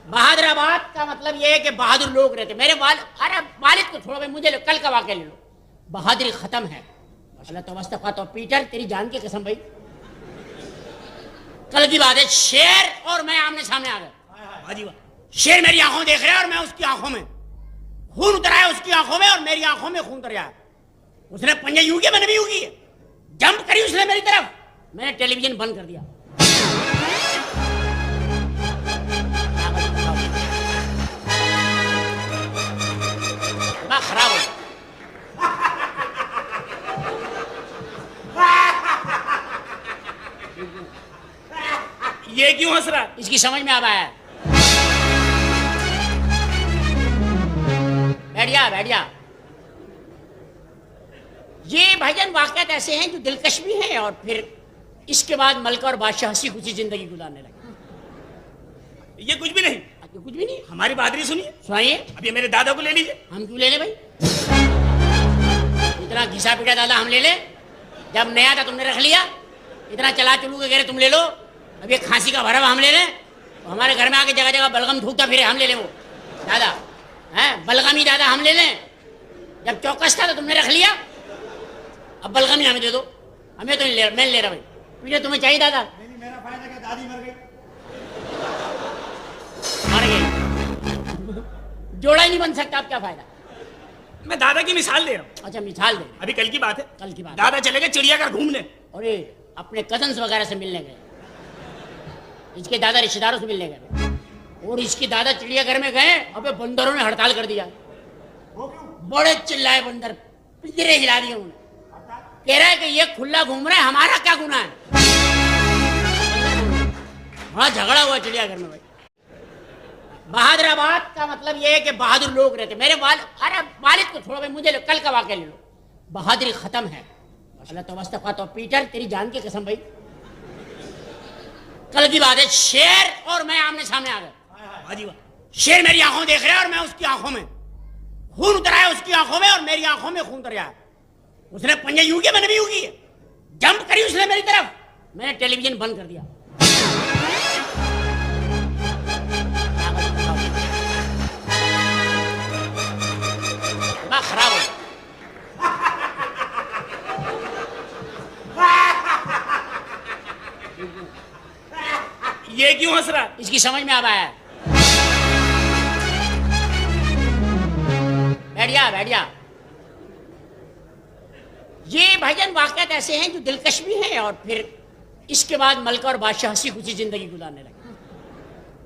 बहादुराबाद का मतलब ये है कि बहादुर लोग रहते। मेरे अरे वालिद को छोड़ो भाई, मुझे कल का वाक़या ले लो। बहादुरी खत्म है। माशाल्लाह तवस्तफा तो पीटर, तेरी जान की कसम भाई, कल की बात है। शेर और मैं आमने सामने आ गए। शेर मेरी आंखों में देख रहा है और मैं उसकी आंखों में। खून उतर आया उसकी आंखों में और मेरी आंखों में खून उतर आया। उसने पंजे यूं किए, मैंने भी यूं किए। जंप करी उसने मेरी तरफ, मैंने टेलीविजन बंद कर दिया। खराब हो ये क्यों हंस रहा? इसकी समझ में आ रहा है। बैठ जा। ये भाईजान वाकयात ऐसे हैं जो दिलकश भी हैं और फिर इसके बाद मलका और बादशाह हंसी खुशी जिंदगी गुजारने लगे। ये कुछ भी नहीं। कुछ भी नहीं। हमारी बहादुरी सुनिए। सुनाइए। अभी मेरे दादा को ले लीजिए। हम क्यों ले ले भाई? इतना घिसा पीटा दादा हम ले ले? जब नया था तुमने रख लिया। इतना चला चलू के कह रहे तुम ले लो। अब ये खांसी का भरवा हम ले लें तो हमारे घर में आके जगह जगह बलगम थूकता फिर हम ले लें वो दादा हैं। बलगमी दादा हम ले लें। जब चौकस था तो तुमने रख लिया, अब बलगमी हमें दे दो। हमें तो नहीं ले, मैं ले रहा भाई। पीछे तुम्हें चाहिए दादा? नहीं, मेरा फायदा क्या, दादी मर गई। मर गई, जोड़ा ही नहीं बन सकता। अब क्या फायदा? मैं दादा की मिसाल दे रहा हूँ। अच्छा मिसाल दे। अभी कल की बात है। कल की बात। दादा चले गए चिड़ियाघर घूमने। अरे अपने कजन्स वगैरह से मिलने गए। इसके दादा रिश्तेदारों से मिलने गए और इसके दादा चिड़ियाघर में गए। अबे बंदरों ने हड़ताल कर दिया। बड़े चिल्लाए बंदर, पिंजरे हिला दिए उन्होंने। कह रहा है कि ये खुला घूम रहा है, हमारा क्या गुनाह है? बड़ा झगड़ा हुआ चिड़ियाघर में भाई। बहादुराबाद का मतलब ये है कि बहादुर लोग रहते। मेरे अरे वालिद को छोड़ो भाई, मुझे कल का वाक़या ले लो। बहादुरी खत्म है। माशाल्लाह तवस्तफा तो पीटर, तेरी जान की कसम भाई, कल की बात है। शेर और मैं आमने सामने आ गए। शेर मेरी आंखों में देख रहा है और मैं उसकी आंखों में। खून उतर आया उसकी आंखों में और मेरी आंखों में खून उतर आया। उसने पंजे यूं किए, मैंने भी यूं किए। जंप करी उसने मेरी तरफ, मैंने टेलीविजन बंद कर दिया। खराब हो ये क्यों हंस रहा? इसकी समझ में आ रहा है। बैठ जा। ये भाईजान वाकयात ऐसे हैं जो दिलकश भी हैं और फिर इसके बाद मलका और बादशाह हंसी खुशी जिंदगी गुजारने लगे।